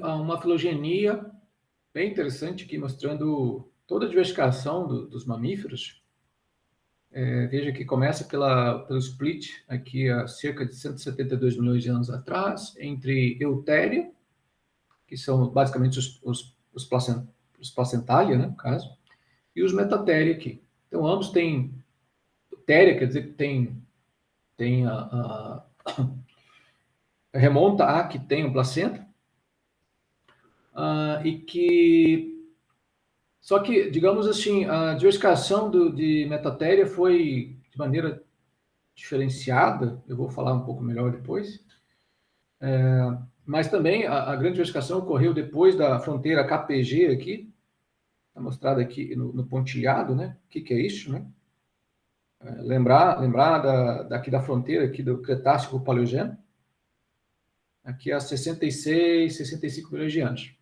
uma filogenia bem interessante aqui, mostrando toda a diversificação dos mamíferos. Veja que começa pelo split, aqui há cerca de 172 milhões de anos atrás, entre Eutéria, que são basicamente os placentalia, né, no caso, e os Metatheria aqui. Então, ambos têm Theria, quer dizer que tem remonta a que tem um placenta, e que... Só que, digamos assim, a diversificação de Metatheria foi de maneira diferenciada, eu vou falar um pouco melhor depois, mas também a grande diversificação ocorreu depois da fronteira KPG aqui, está mostrado aqui no pontilhado, né? O que é isso, né? Lembrar daqui da fronteira aqui do Cretácico Paleogeno, aqui há 66, 65 milhões de anos.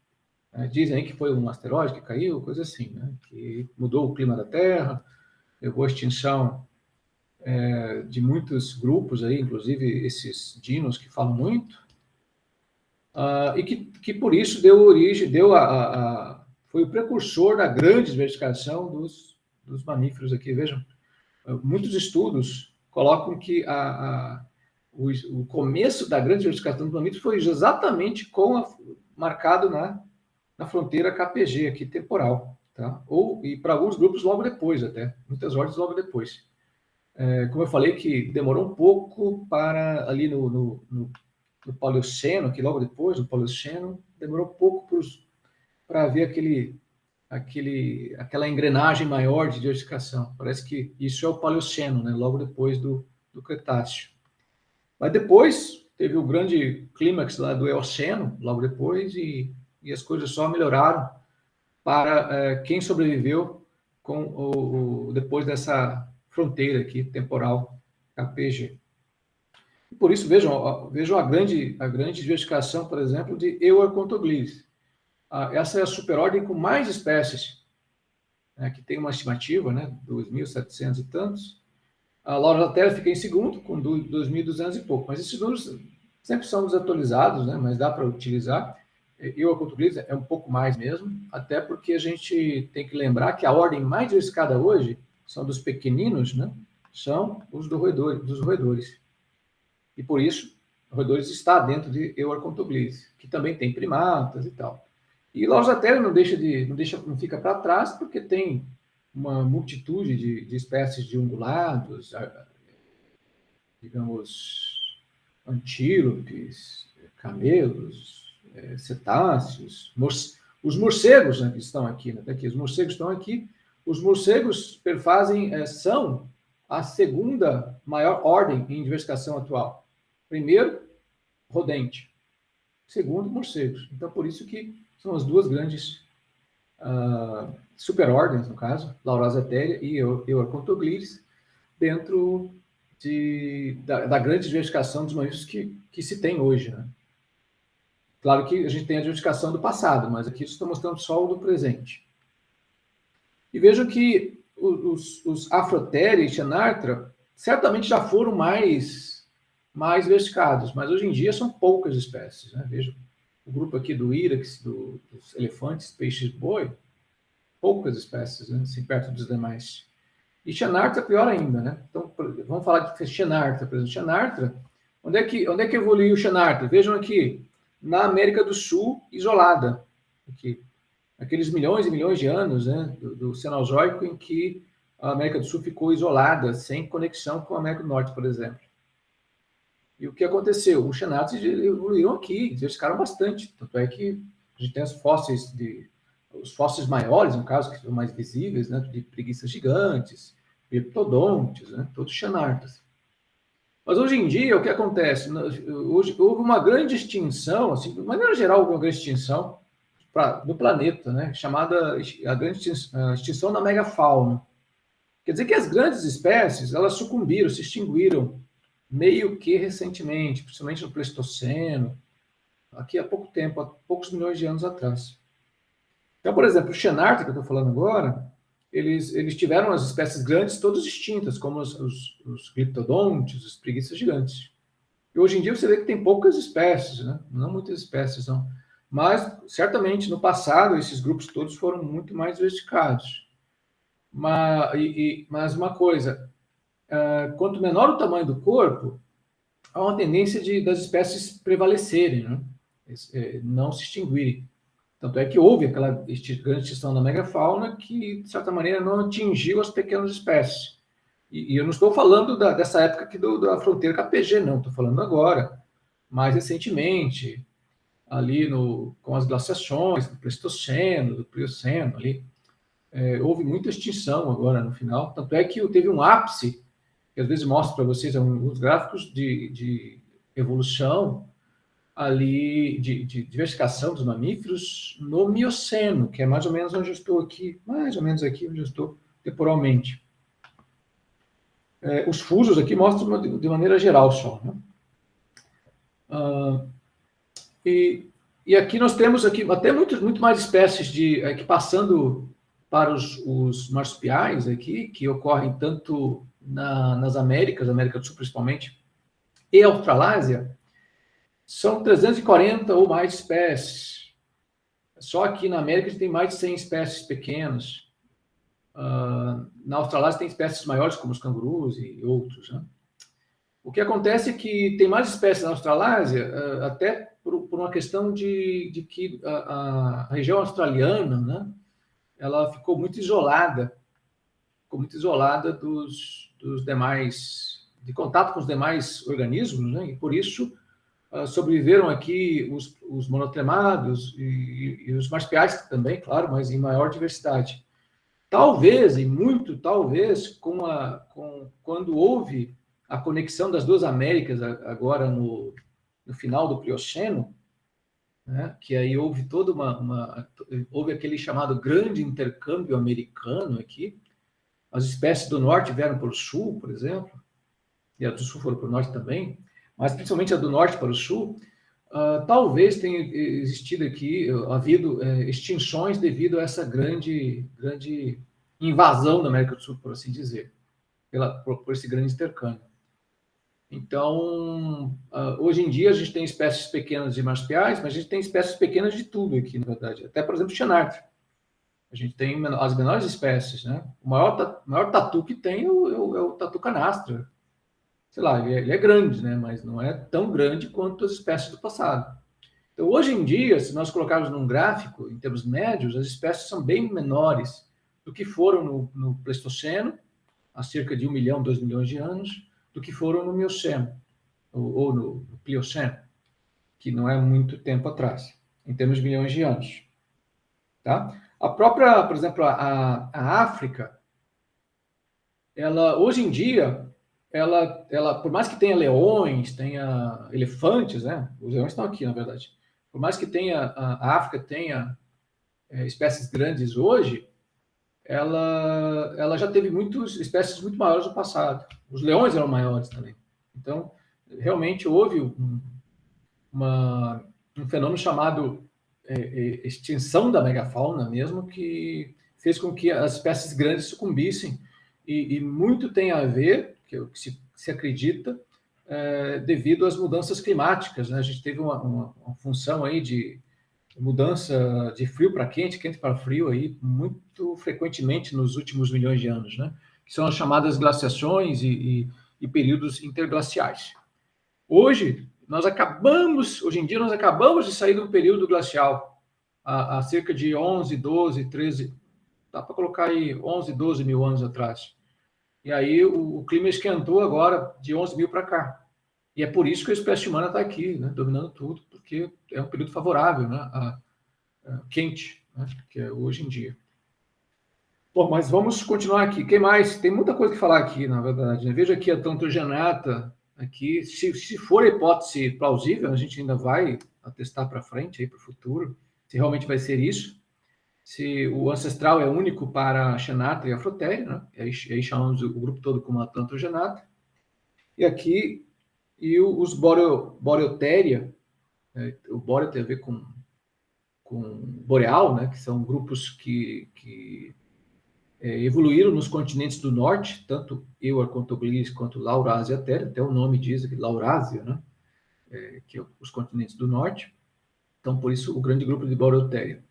Dizem aí que foi um asteroide que caiu, coisa assim, né? Que mudou o clima da Terra, levou à extinção de muitos grupos aí, inclusive esses dinos que falam muito, e que por isso deu origem, foi o precursor da grande diversificação dos mamíferos aqui. Vejam, muitos estudos colocam que o começo da grande diversificação dos mamíferos foi exatamente marcado na fronteira KPG aqui, temporal, tá? E para alguns grupos logo depois até, muitas ordens logo depois. Como eu falei, que demorou um pouco para ali no Paleoceno, que logo depois, no Paleoceno, demorou um pouco para haver aquela engrenagem maior de diversificação. Parece que isso é o Paleoceno, né? Logo depois do Cretáceo. Mas depois teve o grande clímax lá do Eoceno, logo depois, e as coisas só melhoraram para quem sobreviveu depois dessa fronteira aqui, temporal, KPG. E por isso, vejam a grande diversificação, por exemplo, de Euarchontoglires. Essa é a superordem com mais espécies, né, que tem uma estimativa, né, 2.700 e tantos. A Laurasideria fica em segundo, com 2.200 e pouco. Mas esses números sempre são desatualizados, né, mas dá para utilizar. Euarchontoglires é um pouco mais mesmo, até porque a gente tem que lembrar que a ordem mais diversificada hoje são dos pequeninos, né, são os dos roedores. E por isso, roedores está dentro de Euarchontoglires, que também tem primatas e tal. E Laurasideria não fica para trás, porque tem uma multitude de espécies de ungulados, digamos, antílopes, camelos, cetáceos, os morcegos, né, que estão aqui, né, os morcegos estão aqui. Os morcegos são a segunda maior ordem em diversificação atual. Primeiro, rodente. Segundo, morcegos. Então, por isso que são as duas grandes superordens, no caso, Laurasideria e Euarchontoglires, dentro da grande diversificação dos mamíferos que se tem hoje, né? Claro que a gente tem a diversificação do passado, mas aqui estou mostrando só o do presente. E vejam que os Afrotheria e Xenarthra certamente já foram mais diversificados, mas hoje em dia são poucas espécies, né? Vejam o grupo aqui do Irex, dos elefantes, peixes-boi, poucas espécies, né, assim, perto dos demais. E Xenarthra pior ainda, né? Então, vamos falar de Xenarthra, por exemplo. Xenarthra, onde é que evoluiu o Xenarthra? Vejam aqui, na América do Sul, isolada. Aqui, aqueles milhões e milhões de anos, né, do Cenozoico, em que a América do Sul ficou isolada, sem conexão com a América do Norte, por exemplo. E o que aconteceu? Os Xenarthra evoluíram aqui, eles ficaram bastante. Tanto é que a gente tem os fósseis maiores, no caso, que são mais visíveis, né, de preguiças gigantes, leptodontes, né, todos Xenarthras. Mas hoje em dia, o que acontece? Hoje houve uma grande extinção, assim, de maneira geral, houve uma grande extinção do planeta, né, chamada a grande extinção da megafauna. Quer dizer que as grandes espécies, elas sucumbiram, se extinguiram, meio que recentemente, principalmente no Pleistoceno, aqui há pouco tempo, há poucos milhões de anos atrás. Então, por exemplo, o Xenarthra, que eu estou falando agora, eles tiveram as espécies grandes todas extintas, como os gliptodontes, os preguiças gigantes. E hoje em dia você vê que tem poucas espécies, né? Não muitas espécies, não. Mas, certamente, no passado, esses grupos todos foram muito mais diversificados. Mas uma coisa, quanto menor o tamanho do corpo, há uma tendência das espécies prevalecerem, né? Não se extinguirem. Tanto é que houve aquela grande extinção da megafauna que, de certa maneira, não atingiu as pequenas espécies. E eu não estou falando dessa época aqui da fronteira com a PG, não. Estou falando agora, mais recentemente, ali com as glaciações, do Pleistoceno, do Plioceno, ali. Houve muita extinção agora no final. Tanto é que teve um ápice, que às vezes mostro para vocês alguns gráficos de evolução ali, de diversificação dos mamíferos no Mioceno, que é mais ou menos onde eu estou aqui, mais ou menos aqui onde eu estou temporalmente. Os fusos aqui mostram de maneira geral só, né? E aqui nós temos aqui até muito mais espécies que passando para os marsupiais aqui, que ocorrem tanto nas Américas, América do Sul principalmente, e Australásia, são 340 ou mais espécies. Só aqui na América a gente tem mais de 100 espécies pequenas. Na Australásia tem espécies maiores, como os cangurus e outros, né? O que acontece é que tem mais espécies na Australásia, até por uma questão de que a região australiana, né, ela ficou muito isolada dos demais, de contato com os demais organismos, né, e por isso sobreviveram aqui os monotremados e os marsupiais também, claro, mas em maior diversidade. Talvez, e muito talvez, quando houve a conexão das duas Américas agora no final do Plioceno, né, que aí houve houve aquele chamado grande intercâmbio americano aqui. As espécies do norte vieram para o sul, por exemplo, e as do sul foram para o norte também, mas principalmente a do norte para o sul. Talvez tenha existido aqui, havido extinções devido a essa grande invasão da América do Sul, por assim dizer, por esse grande intercâmbio. Então, hoje em dia a gente tem espécies pequenas de marsupiais, mas a gente tem espécies pequenas de tudo aqui, na verdade. Até, por exemplo, xenartre. A gente tem as menores espécies, né? O maior tatu que tem é o tatu canastra. Sei lá, ele é grande, né? Mas não é tão grande quanto as espécies do passado. Então, hoje em dia, se nós colocarmos num gráfico, em termos médios, as espécies são bem menores do que foram no Pleistoceno, há cerca de 1 milhão, 2 milhões de anos, do que foram no Mioceno, ou no Plioceno, que não é muito tempo atrás, em termos de milhões de anos. Tá? A própria, por exemplo, a África, ela, hoje em dia, ela, por mais que tenha leões, tenha elefantes, né? Os leões estão aqui, na verdade. Por mais que a África tenha espécies grandes hoje, ela já teve espécies muito maiores no passado. Os leões eram maiores também. Então, realmente houve um fenômeno chamado extinção da megafauna mesmo, que fez com que as espécies grandes sucumbissem. E muito tem a ver, que se acredita, devido às mudanças climáticas, né? A gente teve uma função aí de mudança de frio para quente, quente para frio aí muito frequentemente nos últimos milhões de anos, né? Que são as chamadas glaciações e períodos interglaciais. Hoje em dia nós acabamos de sair de um período glacial há cerca de 11, 12, 13, dá para colocar aí 11, 12 mil anos atrás. E aí o clima esquentou agora de 11 mil para cá. E é por isso que a espécie humana está aqui, né, dominando tudo, porque é um período favorável, né, quente, né, que é hoje em dia. Bom, mas vamos continuar aqui. Quem mais? Tem muita coisa que falar aqui, na verdade, né? Veja aqui a tantogenata, aqui. Se for a hipótese plausível, a gente ainda vai atestar para frente, para o futuro, se realmente vai ser isso. Se o ancestral é único para a xenatra e a afrotéria, né? Aí chamamos o grupo todo como a tantogenata. E aqui, os boreotéria, o bóreo tem a ver com boreal, né? Que são grupos que evoluíram nos continentes do norte, tanto Euarchontoglires quanto Laurasia até o nome diz aqui, Laurásia, né? Que é os continentes do norte. Então, por isso, o grande grupo de Boreoteria.